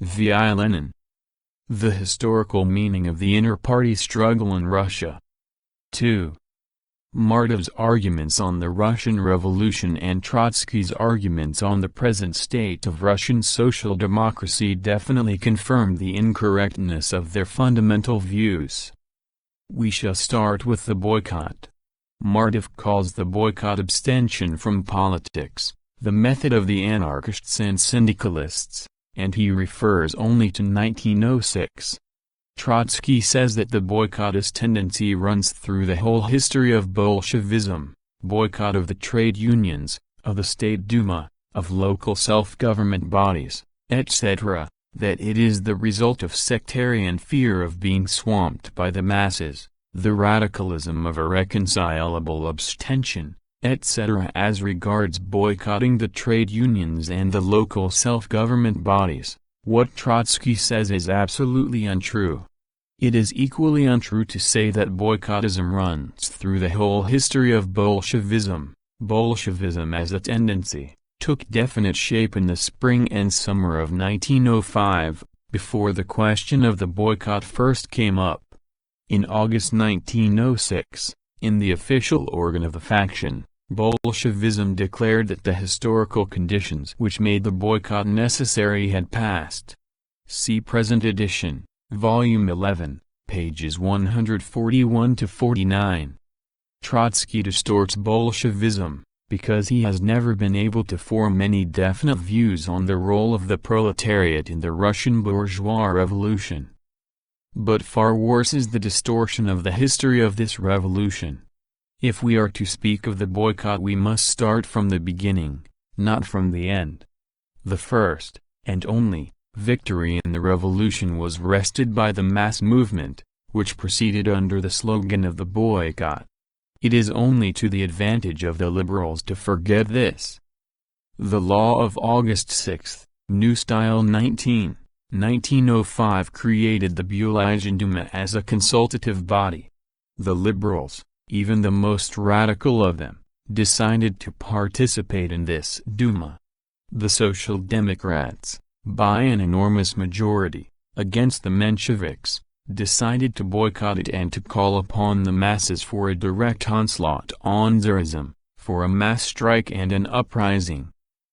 via Lenin. The historical meaning of the inter-party struggle in Russia. 2. Martov's arguments on the Russian Revolution and Trotsky's arguments on the present state of Russian social democracy definitely confirm the incorrectness of their fundamental views. We shall start with the boycott. Martov calls the boycott abstention from politics, the method of the anarchists and syndicalists, and he refers only to 1906. Trotsky says that the boycottist tendency runs through the whole history of Bolshevism, boycott of the trade unions, of the State Duma, of local self-government bodies, etc., that it is the result of sectarian fear of being swamped by the masses, the radicalism of irreconcilable abstention, etc. As regards boycotting the trade unions and the local self-government bodies, what Trotsky says is absolutely untrue. It is equally untrue to say that boycottism runs through the whole history of Bolshevism. Bolshevism as a tendency took definite shape in the spring and summer of 1905, before the question of the boycott first came up. In August 1906, in the official organ of the faction, Bolshevism declared that the historical conditions which made the boycott necessary had passed. See present edition, Volume 11, pages 141–49. Trotsky distorts Bolshevism, because he has never been able to form any definite views on the role of the proletariat in the Russian bourgeois revolution. But far worse is the distortion of the history of this revolution. If we are to speak of the boycott, we must start from the beginning, not from the end. The first, and only, victory in the revolution was wrested by the mass movement, which proceeded under the slogan of the boycott. It is only to the advantage of the liberals to forget this. The law of August 6, New Style 1905 created the Bolsheviks Duma as a consultative body. The liberals, even the most radical of them, decided to participate in this Duma. The Social Democrats, by an enormous majority, against the Mensheviks, decided to boycott it and to call upon the masses for a direct onslaught on Tsarism, for a mass strike and an uprising.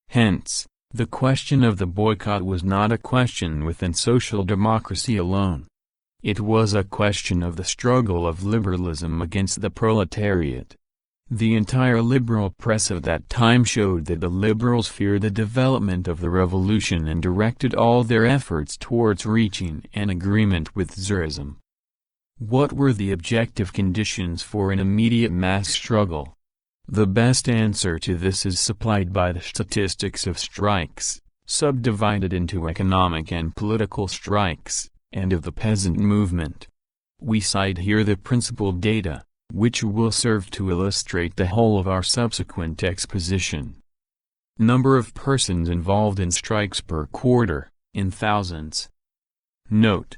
Hence, the question of the boycott was not a question within social democracy alone. It was a question of the struggle of liberalism against the proletariat. The entire liberal press of that time showed that the liberals feared the development of the revolution and directed all their efforts towards reaching an agreement with Tsarism. What were the objective conditions for an immediate mass struggle? The best answer to this is supplied by the statistics of strikes, subdivided into economic and political strikes, and of the peasant movement. We cite here the principal data, which will serve to illustrate the whole of our subsequent exposition. Number of persons involved in strikes per quarter, in thousands. Note: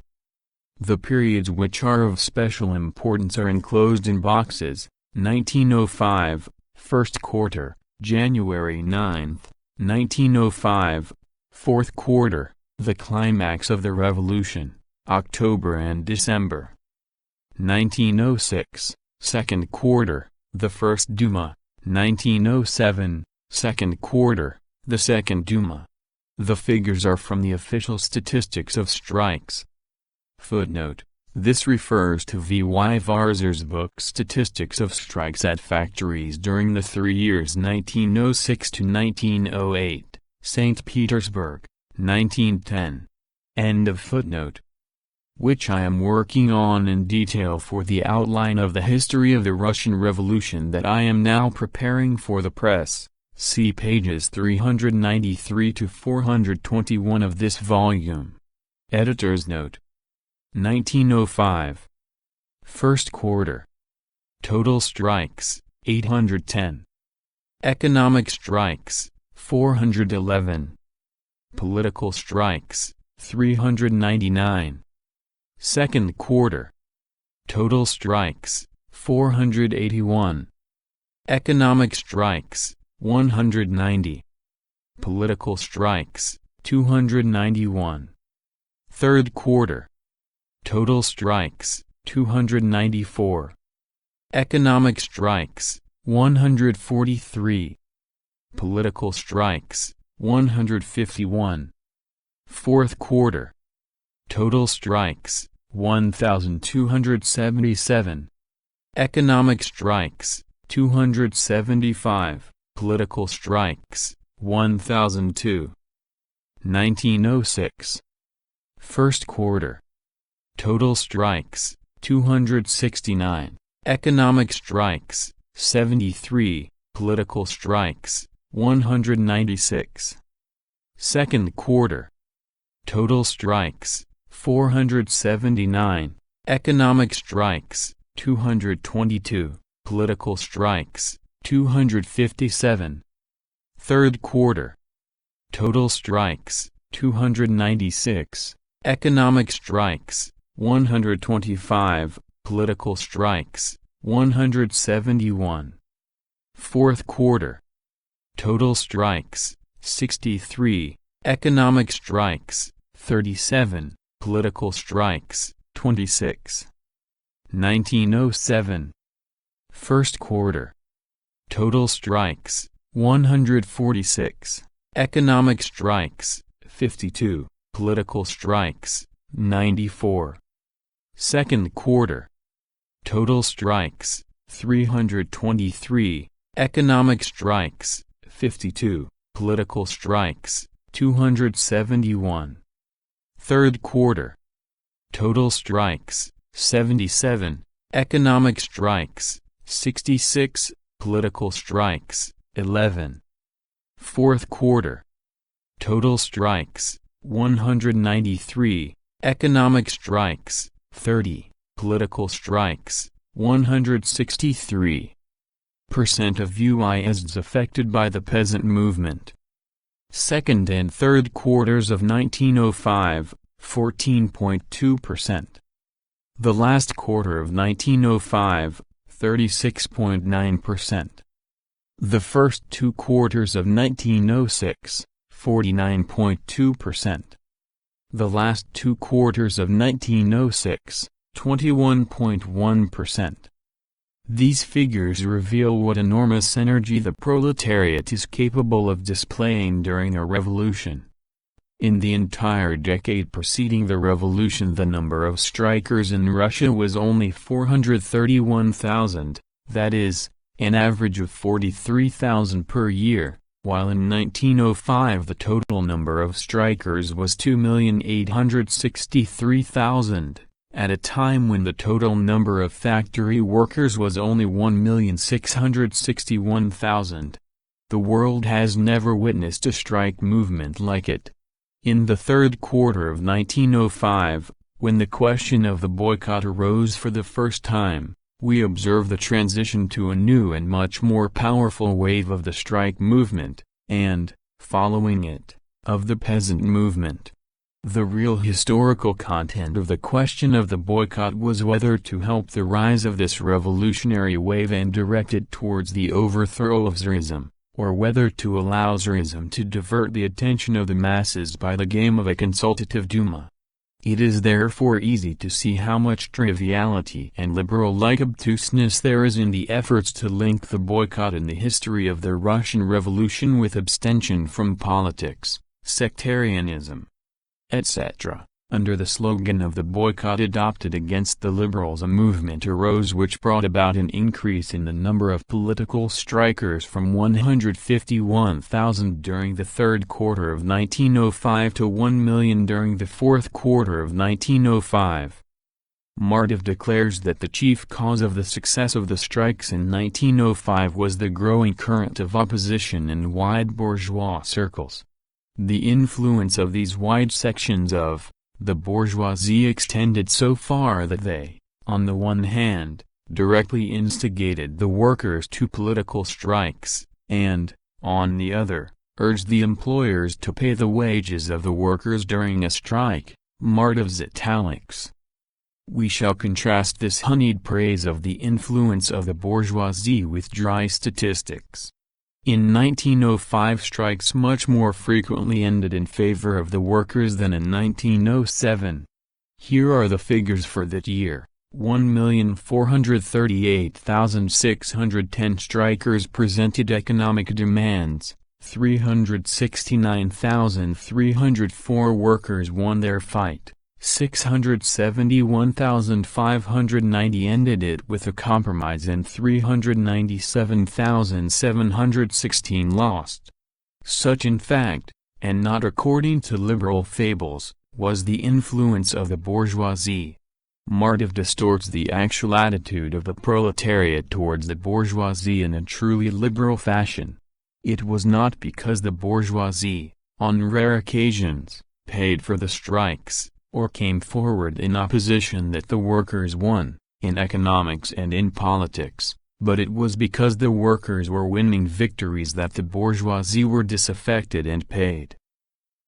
the periods which are of special importance are enclosed in boxes. 1905, first quarter, January 9, 1905, fourth quarter, the climax of the revolution, October and December. 1906, second quarter, the first Duma. 1907, second quarter, the second Duma. The figures are from the official statistics of strikes. Footnote: this refers to V. Y. Varzer's book Statistics of Strikes at Factories during the 3 years 1906 to 1908, St. Petersburg, 1910. End of footnote. Which I am working on in detail for the outline of the history of the Russian Revolution that I am now preparing for the press. See pages 393 to 421 of this volume. Editor's note. 1905. First quarter. Total strikes, 810. Economic strikes, 411. Political strikes, 399. Second quarter. Total strikes, 481. Economic strikes, 190. Political strikes, 291. Third quarter. Total strikes, 294. Economic strikes, 143. Political strikes, 151. Fourth quarter. Total strikes, 1,277. Economic strikes, 275. Political strikes, 1,002. 1906. First quarter. Total strikes, 269. Economic strikes, 73. Political strikes, 196. Second quarter. Total strikes, 479. Economic strikes, 222. Political strikes, 257. Third quarter. Total strikes, 296. Economic strikes, 125. Political strikes, 171. Fourth quarter. Total strikes, 63. Economic strikes, 37. Political strikes, 26. 1907. First quarter. Total strikes, 146. Economic strikes, 52. Political strikes, 94. Second quarter. Total strikes, 323. Economic strikes, 52. Political strikes, 271. Third quarter. Total strikes, 77. Economic strikes, 66. Political strikes, 11. Fourth quarter. Total strikes, 193. Economic strikes, 30. Political strikes, 163% of UISs affected by the peasant movement. Second and third quarters of 1905, 14.2%. The last quarter of 1905, 36.9%. The first two quarters of 1906, 49.2%. The last two quarters of 1906, 21.1%. These figures reveal what enormous energy the proletariat is capable of displaying during a revolution. In the entire decade preceding the revolution, the number of strikers in Russia was only 431,000, that is, an average of 43,000 per year, while in 1905 the total number of strikers was 2,863,000, at a time when the total number of factory workers was only 1,661,000. The world has never witnessed a strike movement like it. In the third quarter of 1905, when the question of the boycott arose for the first time, we observe the transition to a new and much more powerful wave of the strike movement, and, following it, of the peasant movement. The real historical content of the question of the boycott was whether to help the rise of this revolutionary wave and direct it towards the overthrow of Tsarism, or whether to allow Tsarism to divert the attention of the masses by the game of a consultative Duma. It is therefore easy to see how much triviality and liberal-like obtuseness there is in the efforts to link the boycott in the history of the Russian Revolution with abstention from politics, sectarianism, etc. Under the slogan of the boycott adopted against the liberals, a movement arose which brought about an increase in the number of political strikers from 151,000 during the third quarter of 1905 to 1 million during the fourth quarter of 1905. Martov declares that the chief cause of the success of the strikes in 1905 was the growing current of opposition in wide bourgeois circles. The influence of these wide sections of the bourgeoisie extended so far that they, on the one hand, directly instigated the workers to political strikes, and, on the other, urged the employers to pay the wages of the workers during a strike. Martov's italics. We shall contrast this honeyed praise of the influence of the bourgeoisie with dry statistics. In 1905 strikes much more frequently ended in favor of the workers than in 1907. Here are the figures for that year. 1,438,610 strikers presented economic demands, 369,304 workers won their fight, 671,590 ended it with a compromise and 397,716 lost. Such in fact, and not according to liberal fables, was the influence of the bourgeoisie. Martov distorts the actual attitude of the proletariat towards the bourgeoisie in a truly liberal fashion. It was not because the bourgeoisie, on rare occasions, paid for the strikes, or came forward in opposition that the workers won, in economics and in politics, but it was because the workers were winning victories that the bourgeoisie were disaffected and paid.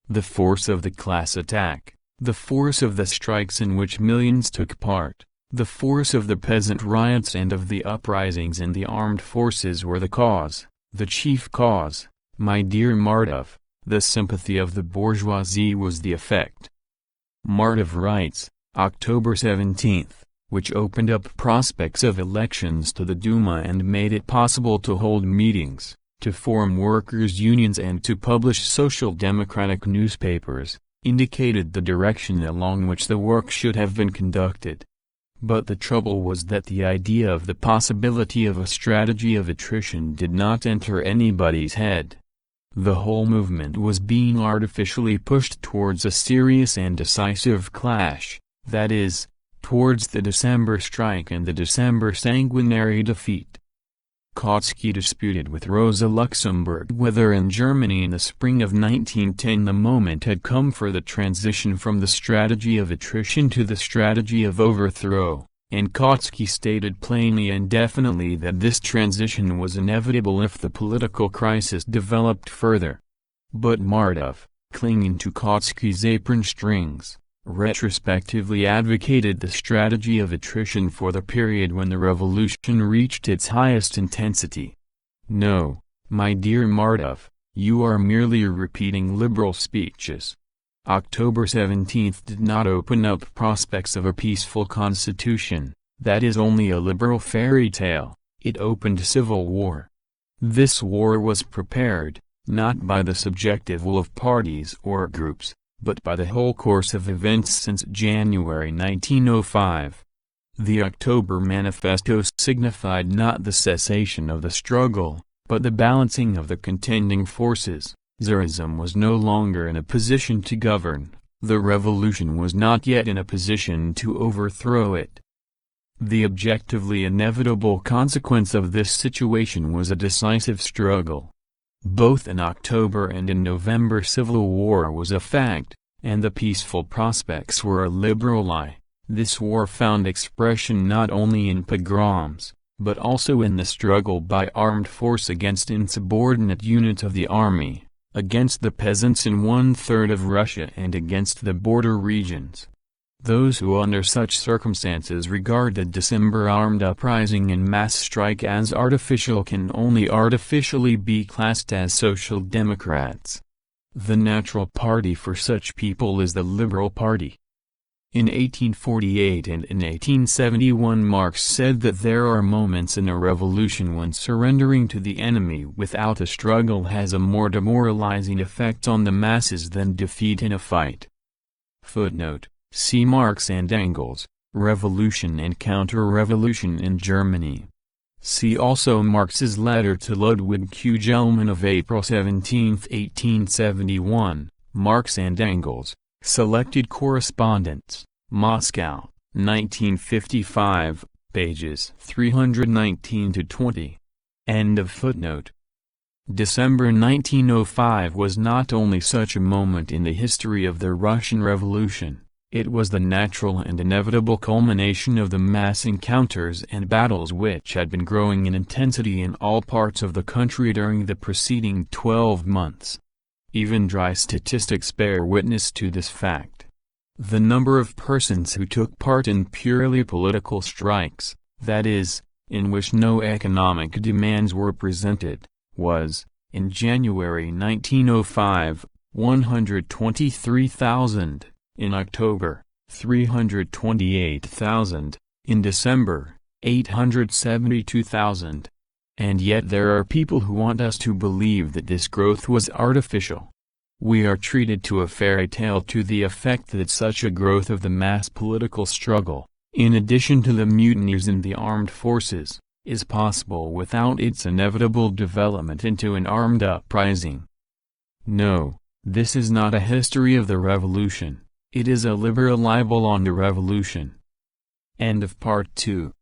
The force of the class attack, the force of the strikes in which millions took part, the force of the peasant riots and of the uprisings in the armed forces were the cause, the chief cause, my dear Martov. The sympathy of the bourgeoisie was the effect. Martov writes, October 17, which opened up prospects of elections to the Duma and made it possible to hold meetings, to form workers' unions and to publish social democratic newspapers, indicated the direction along which the work should have been conducted. But the trouble was that the idea of the possibility of a strategy of attrition did not enter anybody's head. The whole movement was being artificially pushed towards a serious and decisive clash, that is, towards the December strike and the December sanguinary defeat. Trotsky disputed with Rosa Luxemburg whether in Germany in the spring of 1910 the moment had come for the transition from the strategy of attrition to the strategy of overthrow, and Trotsky stated plainly and definitely that this transition was inevitable if the political crisis developed further. But Martov, clinging to Trotsky's apron strings, retrospectively advocated the strategy of attrition for the period when the revolution reached its highest intensity. No, my dear Martov, you are merely repeating liberal speeches. October 17 did not open up prospects of a peaceful constitution, that is only a liberal fairy tale, it opened civil war. This war was prepared, not by the subjective will of parties or groups, but by the whole course of events since January 1905. The October Manifesto signified not the cessation of the struggle, but the balancing of the contending forces. Tsarism was no longer in a position to govern, the revolution was not yet in a position to overthrow it. The objectively inevitable consequence of this situation was a decisive struggle. Both in October and in November civil war was a fact, and the peaceful prospects were a liberal lie. This war found expression not only in pogroms, but also in the struggle by armed force against insubordinate units of the army, against the peasants in one-third of Russia and against the border regions. Those who under such circumstances regard the December armed uprising and mass strike as artificial can only artificially be classed as social democrats. The natural party for such people is the Liberal Party. In 1848 and in 1871 Marx said that there are moments in a revolution when surrendering to the enemy without a struggle has a more demoralizing effect on the masses than defeat in a fight. Footnote: see Marx and Engels, Revolution and Counter-Revolution in Germany. See also Marx's letter to Ludwig Kugelmann of April 17, 1871, Marx and Engels, Selected Correspondence, Moscow, 1955, pages 319–20. End of footnote. December 1905 was not only such a moment in the history of the Russian Revolution, it was the natural and inevitable culmination of the mass encounters and battles which had been growing in intensity in all parts of the country during the preceding 12 months. Even dry statistics bear witness to this fact. The number of persons who took part in purely political strikes, that is, in which no economic demands were presented, was, in January 1905, 123,000, in October, 328,000, in December, 872,000. And yet there are people who want us to believe that this growth was artificial. We are treated to a fairy tale to the effect that such a growth of the mass political struggle, in addition to the mutinies in the armed forces, is possible without its inevitable development into an armed uprising. No, this is not a history of the revolution, it is a liberal libel on the revolution. End of Part 2.